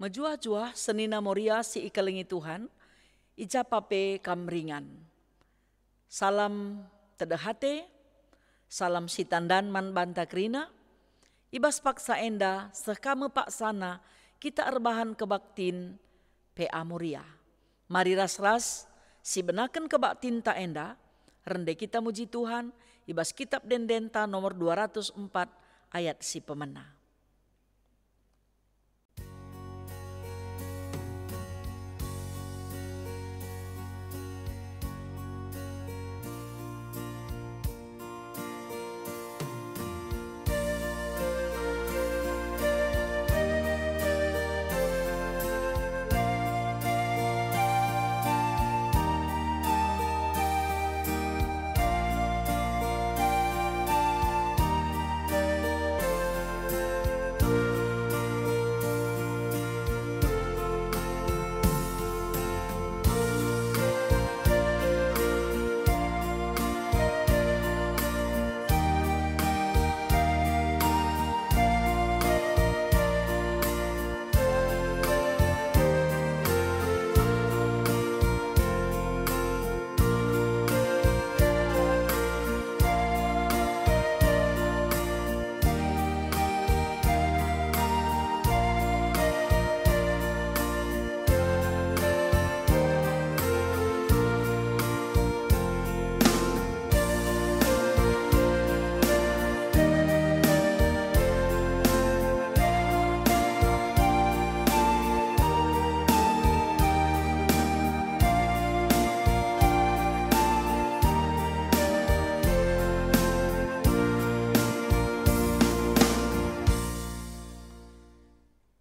Majua-jua senina moria si ikalengi Tuhan, icapape kamringan. Salam tedahate, salam sitandan man banta krina, ibas paksa enda sekame paksana kita erbahan kebaktin PA Moria. Mari ras-ras si benaken kebaktin ta enda, rende kita muji Tuhan, ibas kitab Dendenta nomor 204 ayat si pemena.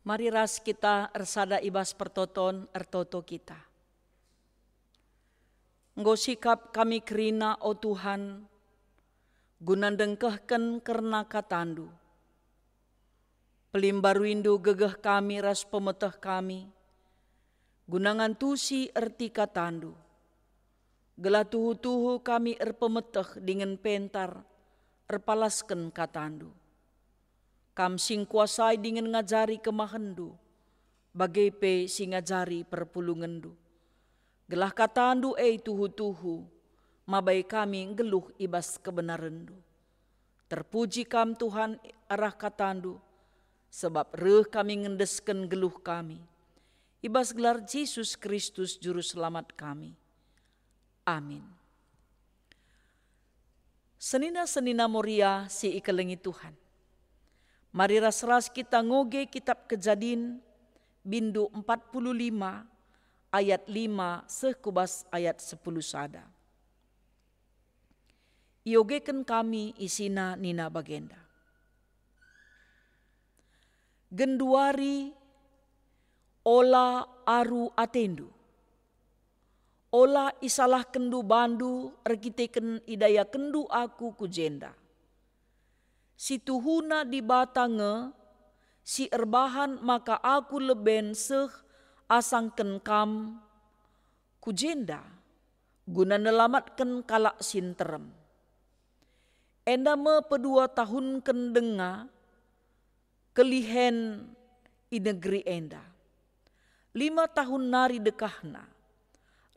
Mari ras kita ersada ibas pertoton ertoto kita. Nggo sikap kami kerina o Tuhan, gunandengkehken kerna katandu. Pelimbaruindu gegeh kami ras pemeteh kami, gunangan tusi erti katandu. Gelah tuhu-tuhu kami erpemeteh dengan pentar, erpalasken katandu. Kam sing kuasai dengan ngajari kemahendu, bagai pe sing ngajari perpulungendu. Gelah katandu tuhu-tuhu, mabai kami ngeluh ibas kebenarandu. Terpuji kam Tuhan arah katandu, sebab reh kami ngendesken geluh kami. Ibas gelar Yesus Kristus juru selamat kami. Amin. Senina-senina moria si ikelengi Tuhan. Mari ras-ras kita ngoge kitab Kejadin bindu 45 ayat 5 sekubas ayat 10 sada. Iogeken kami isina nina bagenda. Genduari ola aru atendu. Ola isalah kendu bandu erkiteken idaya kendu aku kujenda. Si tuhuna di batange, si erbahan maka aku leben seh asangken kam kujenda, guna nelamatken kalak sinterem. Enda me pedua tahun kendenga, kelihen i negeri enda. 5 tahun nari dekahna,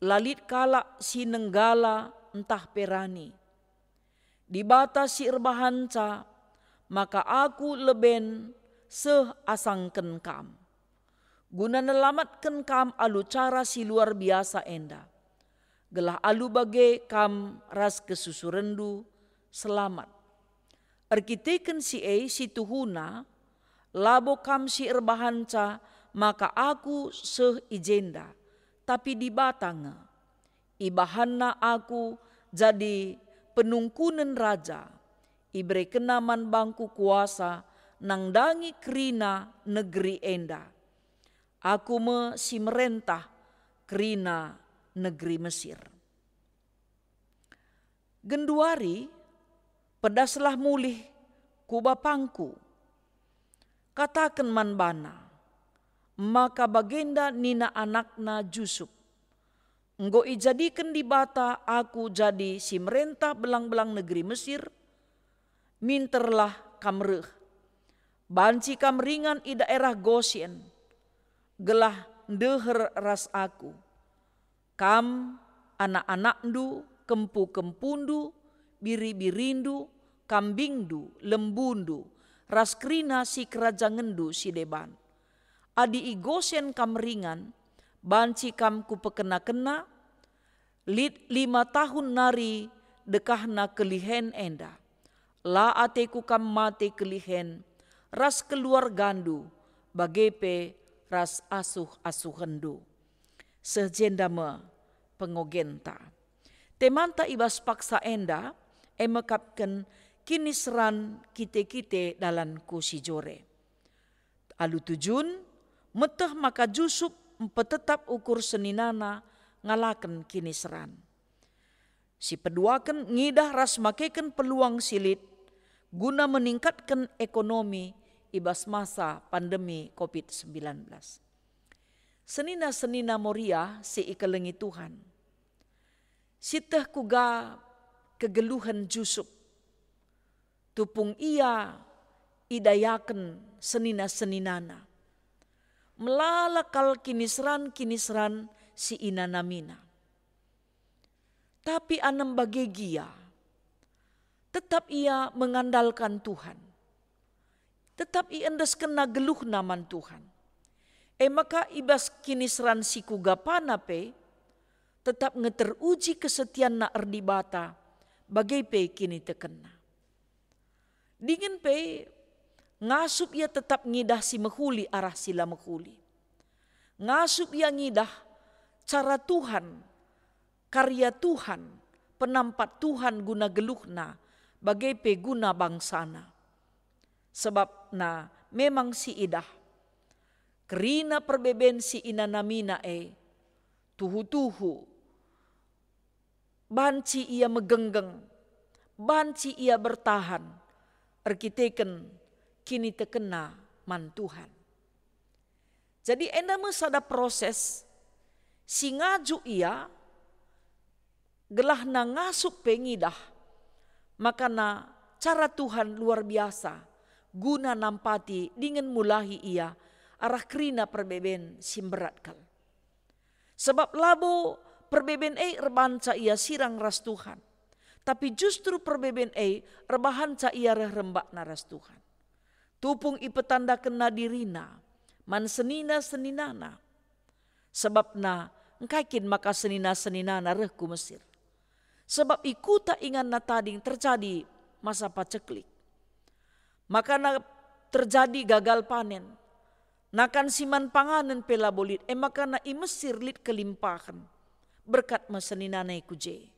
lalit kalak si nenggala entah perani. Di bata si erbahanca, maka aku leben seh asangken kam. Guna nelamatken kam alu cara si luar biasa enda. Gelah alu bage kam ras kesusurendu selamat. Erkiteken si tuhuna, labo kam si erbahanca, maka aku seh ijenda. Tapi di batange, ibahanna aku jadi penungkunen raja. Ibre kenaman bangku kuasa nang dangi kerina negeri enda. Aku me si merentah kerina negeri Mesir. Genduari pedaslah mulih ku bapangku. Katakan man bana, maka bagenda nina anakna Jusuf. Enggo ijadikan di bata aku jadi si merentah belang-belang negeri Mesir. Minterlah kamreh, banci kamringan i daerah Goshen, gelah deher ras aku. Kam anak-anakndu, kempu-kempundu, biri-birindu, kambingdu, lembundu, ras krina si kerajangendu si deban. Adi igosen kam ringan, banci kam ku pekena-kena, 5 tahun nari dekahna kelihen enda. La ateku kam mate kelihen, ras keluargandu, bagepe ras asuh-asuhendu. Sejendama pengogenta. Temanta ibas paksa enda, emekapkan kini seran kite-kite dalam kusijore. Alu tujun, meteh maka jusup petetap ukur seninana ngalaken kini seran. Si peduakan ngidah ras makeken peluang silit guna meningkatkan ekonomi ibas masa pandemi COVID-19. Senina-senina moria si ikelengi Tuhan. Siteh kuga kegeluhan jusup. Tupung ia idayaken senina-seninana. Melalakal kinisran si inanamina. Tapi anem bagegia, tetap ia mengandalkan Tuhan. Tetap ia endes kena geluh naman Tuhan. Maka ibas kinisran si kugapana pe, tetap ngeteruji kesetian na erdibata, bagai pe kini tekena. Dingin pe, ngasup ia tetap ngidah si mehuli arah sila mehuli. Ngasup ia ngidah cara Tuhan, karya Tuhan, penampat Tuhan guna geluhna, bagai pe guna bangsana. Sebab na memang si idah, kerina perbeben si inanamina tuhu-tuhu. Banci ia megenggeng, banci ia bertahan, erkiteken kini tekena man Tuhan. Jadi endama sada proses, si ngaju ia, gelah na ngasup pengidah, maka na cara Tuhan luar biasa, guna nampati dengan mulahi ia, arah kerina perbeben simberatkal. Sebab labo perbeben erbanca ia sirang ras Tuhan. Tapi justru perbeben erbahanca ia rembak naras Tuhan. Tupung ipetanda kena dirina, man senina-seninana. Sebab na engkakin maka senina-seninana rehku Mesir. Sebab ikuta ingan na tading terjadi masa paceklik. Maka na terjadi gagal panen. Nakan siman panganan pela bolit, maka na imesir lit kelimpahan, berkat maseninana kuje.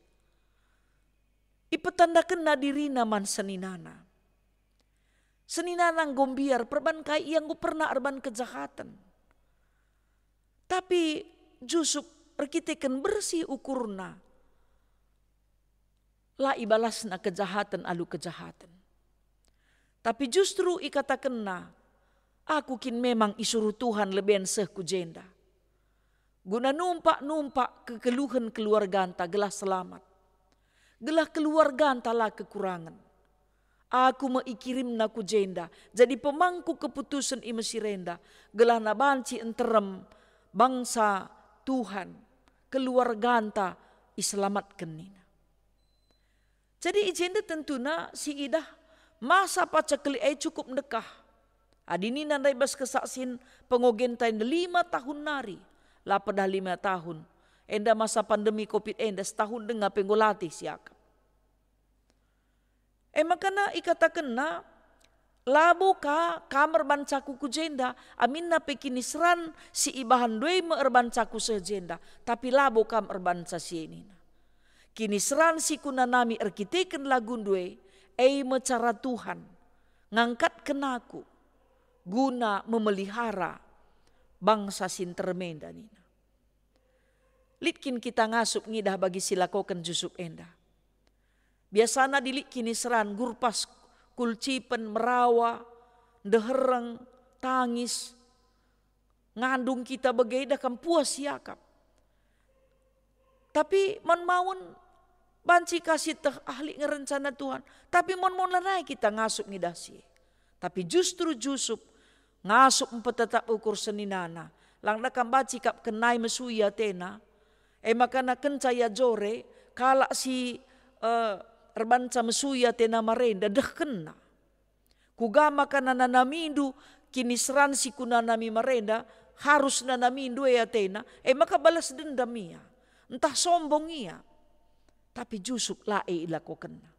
Ipetandakan na diri naman seninana. Seninana gombiar, perban kai yang gu pernah arban kejahatan. Tapi jusup rekitekan bersih ukurna. La ibalas na kejahatan alu kejahatan. Tapi justru ikatakan na, aku kin memang isuruh Tuhan leben sehku jenda. Guna numpak kekeluhan keluarga anta gelah selamat. Gelah keluarga anta lah kekurangan. Aku meikirim naku jenda. Jadi pemangku keputusan imesirenda. Gelah nabanci enterem bangsa Tuhan. Keluarga anta iselamatkan nina. Jadi ijenda tentuna si idah masa pacakeli cukup dekah. Adini nandai bas kesaksin pengogentain 5 tahun nari. Lah pada 5 tahun. Enda masa pandemi COVID enda setahun dengar penggolati siakap. Makana ikatakan na labo ka kamar bancaku ku jenda. Amin na pekini seran si ibahan doi meerbancaku sejenda. Tapi labo kam erbanca si ini. Kini seran si kunanami erkiteken lagun doi. Mecara Tuhan. Ngangkat kenaku. Guna memelihara bangsa sintermenda nina. Litkin kita ngasup ngidah bagi silakokan jusup enda. Biasana dilik kini seran gurpas kulcipen merawa, dehereng, tangis. Ngandung kita begaida kam puas siakap. Tapi mon maun banci kasih teh ahli ngerencana Tuhan. Tapi mon lanai kita ngasup ngidah si. Tapi justru jusup ngasup empetetap ukur seninana. lang nakam baci kap kenai mesuya tena. Makana kencaya jore kala si erbanca mesuya tena marenda dah kena. Kugama kana nanamindu kinisran si kunanami marenda harus nanamindu ya tena. Maka balas dendam ia. Entah sombong ia. Tapi jusuk lae ilako kena.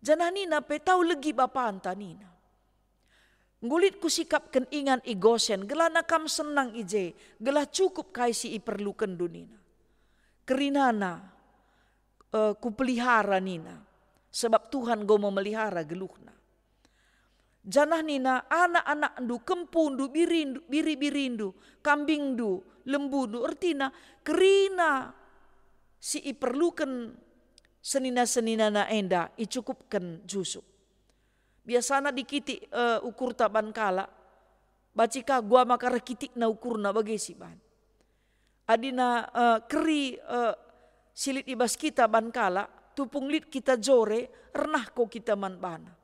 Jananina pe tau legi bapanta nina. Ngulit ku sikap ken ingan igosen, gelah nakam senang ije, gelah cukup kaisi iperlukan dunina. Kerinana ku pelihara nina, sebab Tuhan go memelihara geluhna. Janah nina anak-anak ndu, kempu ndu, biri-birindu, kambing ndu, lembu ndu, ertina kerina si iperlukan senina-senina na enda, icukupkan jusuk. Biasana dikiti ukur taban kala, bacika gua makara kitik na ukurna bagi si ban. Adina keri silit ibas kita ban kala, tupung lit kita jore, renah ko kita man bana.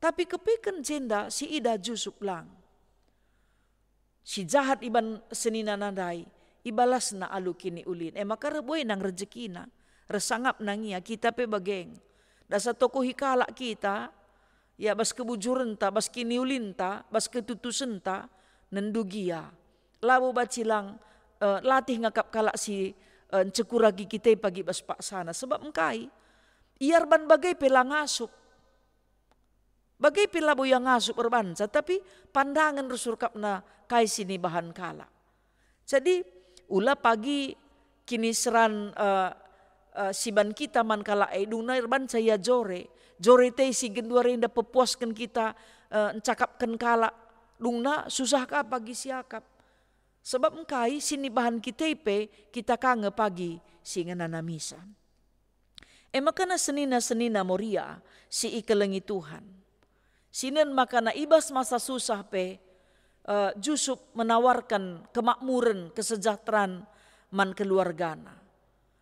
Tapi kepeken jenda si ida jusuk lang. Si jahat iban senina nadai, ibalas na alu kini ulin. Makara boy nang rezekina, resangap nangia kita pe bageng. Dasa toko hikala kita, ya bas kebujuran ta, bas kiniulin ta, bas ketutusan ta, nendugia. Labu bacilang latih ngakap kalak si cekuragi kita pagi bas pak sana. Sebab engkai, iar ban bagai pelang asup. Bagai pilabu yang ngasup berbansa, tapi pandangan resurkap na kai sini bahan kala. Jadi ula pagi kini seran siban kita man kala eduna irbansa ya jore te si genduarenda pepuaskan kita cakapkan kala dungna susah ka pagi siakap. Sebab engkai sini bahan kita ipe kita kange pagi si ngananamisan. Makana senina moria si ikelengi Tuhan. Sinen makana ibas masa susah pe Jusuf menawarkan kemakmuran, kesejahteraan man keluargana.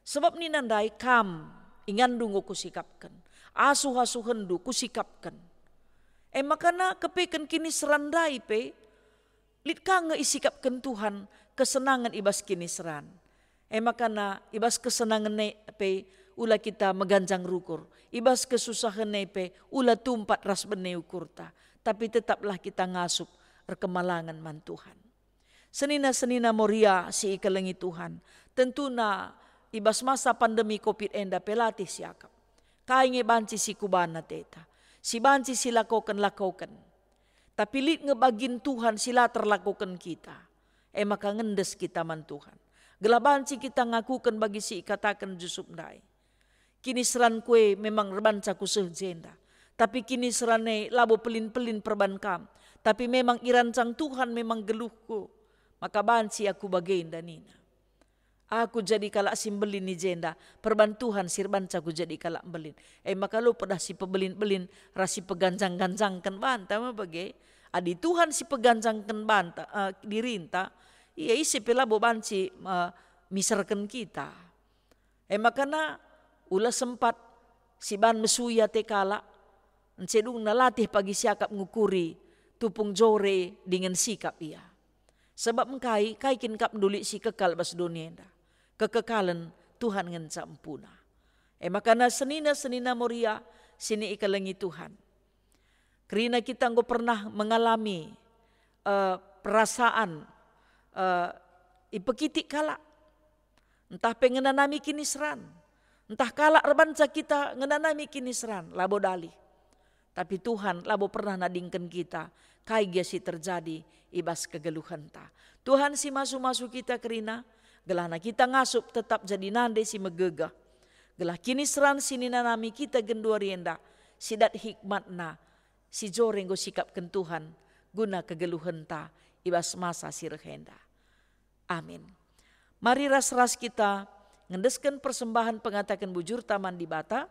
Sebab ni nandai kam ingandungu kusikapkan. Asuh-asuhendu kusikapkan. Makana kepeken kini serandai pe lit kange isikapkan Tuhan kesenangan ibas kini seran. Makana ibas kesenangan pe ula kita meganjang rukur. Ibas kesusahan nepe ula tumpat ras bene ukurta. Tapi tetaplah kita ngasup rekemalangan man Tuhan. Senina-senina moria si ikelengi Tuhan. Tentuna ibas masa pandemi COVID enda pelatih siakap. Kainge banci si kubana teta. Si banci sila lakokan. Tapi lit ngebagin Tuhan sila terlakukan kita. Maka ngendes kita man Tuhan. Gelabanci kita ngakukan bagi si ikatakan Jusuf ndai. Kini seran kue memang rebanca kuseh jenda. Tapi kini serane labo pelin-pelin perbankam. Tapi memang irancang Tuhan memang geluhku. Maka banci aku bagain danina. Aku jadi kalak simbelin ni jenda. Perbantuhan sirbanca aku jadi kalak belin. Maka lu pada si pebelin-belin. Rasi peganjang-ganjangkan banta. Bagai. Adi Tuhan si peganjangkan banta. Dirinta. Iya isi pelabo banci miserkan kita. Makana ula sempat si ban mesuya tekala. Encedung nalatih pagi siakap ngukuri. Tupung jore dengan sikap ia. Sebab engkai kin kap dulik si kekal bas dunia enda. Kekekalan Tuhan ngenca empuna. Makana senina moria sini ikalengi Tuhan. Kerana kita engkau pernah mengalami perasaan ipekitik kala. Entah pengenanami kini seran. Entah kala rebanca kita ngenanami kini seran. Labo dali. Tapi Tuhan labo pernah nadingkan kita. Kai si terjadi ibas kegeluhan ta. Tuhan si masuk kita kerina. Gelana kita ngasup tetap jadi nande si megegah. Gelah kini seran sini nanami kita genduarienda. Sidat hikmatna. Si jorenggo sikapkan Tuhan. Guna kegeluhan ta. Ibas masa si rehenda. Amin. Mari ras-ras kita ngendeskan persembahan pengatakan bujur taman di bata.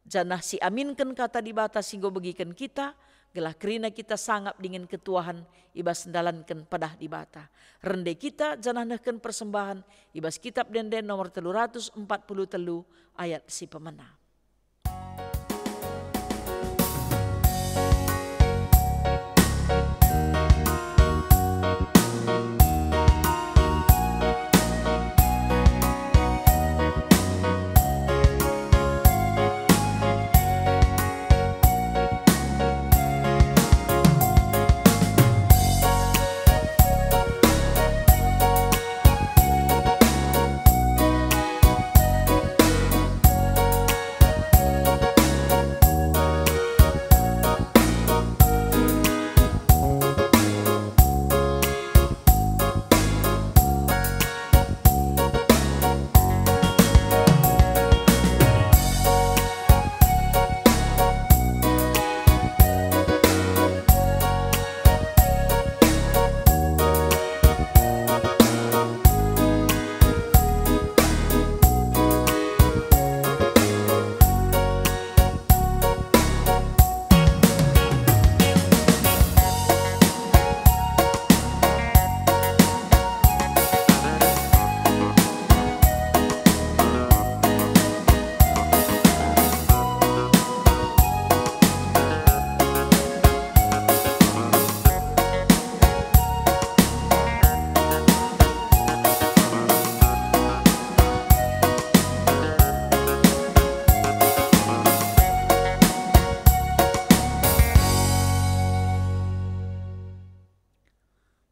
Janah si aminkan kata di bata singgo begikan kita. Gelah kerina kita sangap dengan ketuahan ibas sendalankan padah di bata. Rende kita janah nehken persembahan ibas kitab denden nomor 343 ayat si pemena.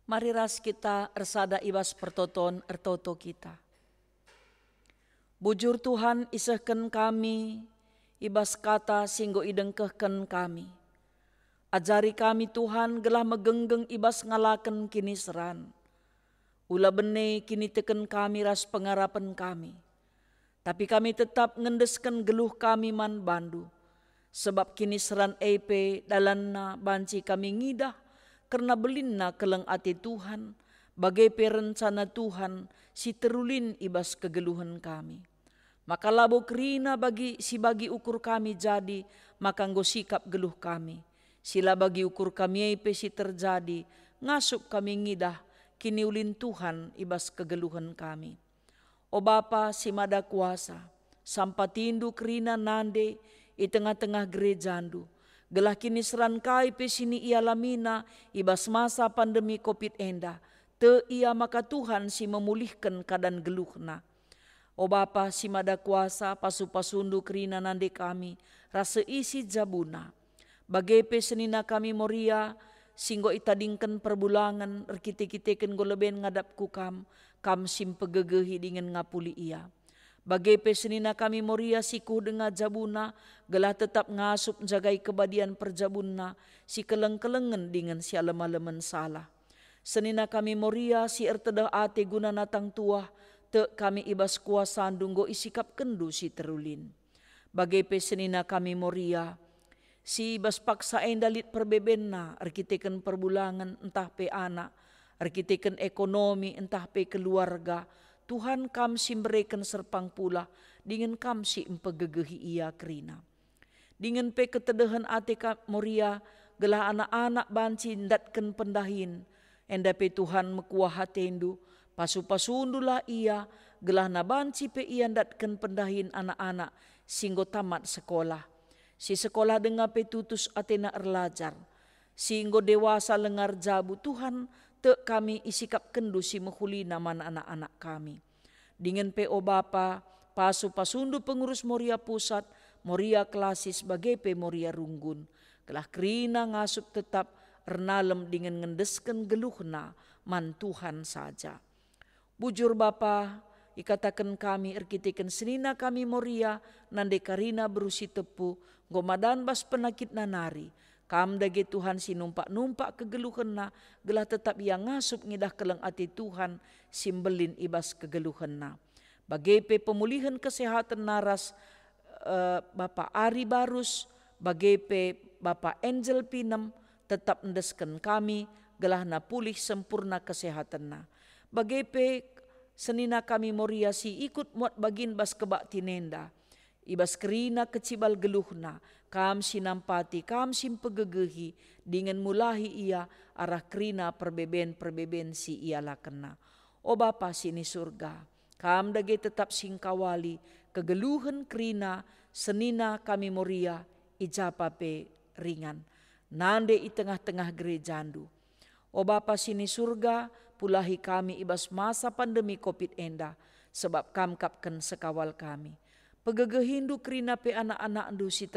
Mari ras kita ersada ibas pertoton ertoto kita. Bujur Tuhan isehken kami, ibas kata singgo idengkehken kami. Ajari kami Tuhan gelah megenggeng ibas ngalaken kini seran. Ula bene kini teken kami ras pengarapan kami. Tapi kami tetap ngendesken geluh kami man bandu. Sebab kini seran EP dalanna banci kami ngidah. Karena belinna keleng ati Tuhan. Bagai perencana Tuhan si terulin ibas kegeluhan kami. Maka labo kerina bagi si bagi ukur kami jadi. Maka nggo sikap geluh kami. Sila bagi ukur kami EP si terjadi. Ngasup kami ngidah. Kini ulin Tuhan ibas kegeluhan kami. O Bapa si mada kuasa, sampatindu kerina nande i tengah-tengah gerejandu. Gelah kini seran kai pe sini ia lamina ibas masa pandemi COVID enda. Te ia maka Tuhan si memulihkan keadaan geluhna. O Bapa si mada kuasa pasu-pasundu kerina nande kami rasa isi jabuna. Bagai pe senina kami moria singgo itadingken perbulangan erkite-kiteken goleben ngadap kukam. Kam sim pegegehi dengan ngapuli ia. Bagai pesenina kami moria siku dengan jabuna, gelah tetap ngasup jagai kebadian perjabuna, si keleng-kelengen dengan si alem-alemen salah. Senina kami moria si ertedah ate guna natang tua, te kami ibas kuasa dunggo isikap kendu si terulin. Bagai pesenina kami moria, si ibas paksa endalit perbebenna, arkiteken perbulangan entah pe anak, arkiteken ekonomi entah pe keluarga, Tuhan kam si mereken serpang pula, dengan kam si empegegehi ia kerina. Dengan pe ketedahan ate moria, gelah anak-anak banci ndatken pendahin, enda pe Tuhan mekuah hatendu, pasu-pasundulah ia, gelah na banci pe ia ndatken pendahin anak-anak, singgo tamat sekolah. Si sekolah dengar pe tutus atena erlajar, singgo dewasa lengar jabu Tuhan, te kami isikap kendu si mehulina man anak-anak kami. Dengan PO Bapa, pasu-pasundu pengurus Moria Pusat, Moria Klasis bagai pe Moria Runggun. Kelah kerina ngasup tetap ernalem dengan ngendesken geluhna man Tuhan saja. Bujur Bapa, ikatakan kami erkitiken senina kami Moria, nande karina berusi tepu, gomadan bas penakit nanari. Kam dage Tuhan si numpak-numpak kegeluhenna, gelah tetap yang ngasup ngidah keleng ati Tuhan, simbelin ibas kegeluhenna. Bagai pe pemulihan kesehatan naras Bapak Ari Barus, bagai pe Bapak Angel Pinem, tetap endesken kami, gelah na pulih sempurna kesehatanna. Bagai pe senina kami moria si ikut muat bagin bas kebak tinenda, ibas kerina kecibal geluhna, kam sinampati, kam simpegegehi, dengan mulahi ia arah kerina perbeben si ia lakena. O Bapa sini surga, kam dage tetap singkawali, kegeluhan kerina, senina kami moria, ijapape ringan. Nande i tengah-tengah gerejandu. O Bapa sini surga, pulahi kami ibas masa pandemi COVID enda, sebab kam kapken sekawal kami. Pegegehindu kerina pe anak-anak ndu si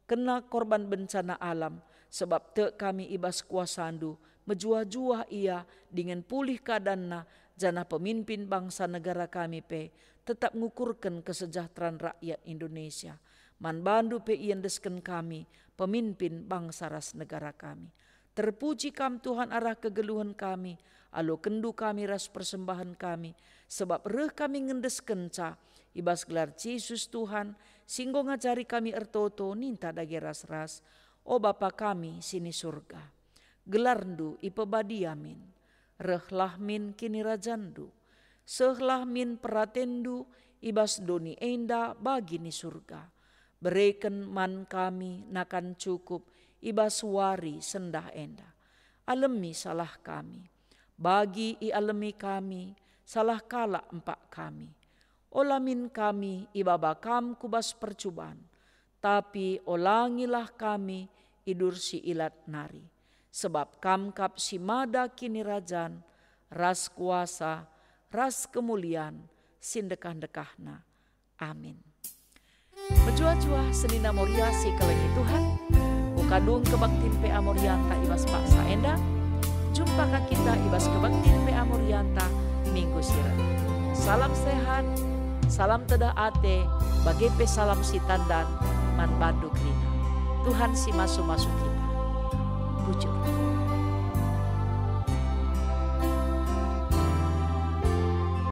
kena korban bencana alam, sebab te kami ibas kuasandu menjua-jua ia dengan pulih keadaanna, jana pemimpin bangsa negara kami pe tetap ngukurkan kesejahteraan rakyat Indonesia. Man bandu pe iendesken kami pemimpin bangsa ras negara kami. Terpuji kam Tuhan arah kegeluhan kami, alo kendu kami ras persembahan kami, sebab reh kami ngendesken ca ibas gelar Yesus Tuhan, singgo ngajari kami ertoto ninta dage ras-ras. O Bapa kami sini surga, gelarndu ipebadiamin, rehlah min kini rajandu, sehlah min peratendu ibas doni enda bagi ni surga. Bereken man kami nakan cukup ibas wari sendah enda. Alemi salah kami, bagi i alemi kami, salah kala empak kami. Olamin kami ibabakam kubas percubaan, tapi olangilah kami idur si ilat nari. Sebab kamkap si mada kini rajan, ras kuasa, ras kemuliaan, sindekah-dekahna. Amin. Menjua-jua senina moria si kelengi Tuhan, bukadung kebaktin pe amorian tak ibas paksa enda, Jumpakah kita ibas kebaktian PA Morianta minggu sira. Salam sehat, salam tedah ate, bagi pe salam si tandan man bandu krina. Tuhan si masuk-masuk kita. Bujur.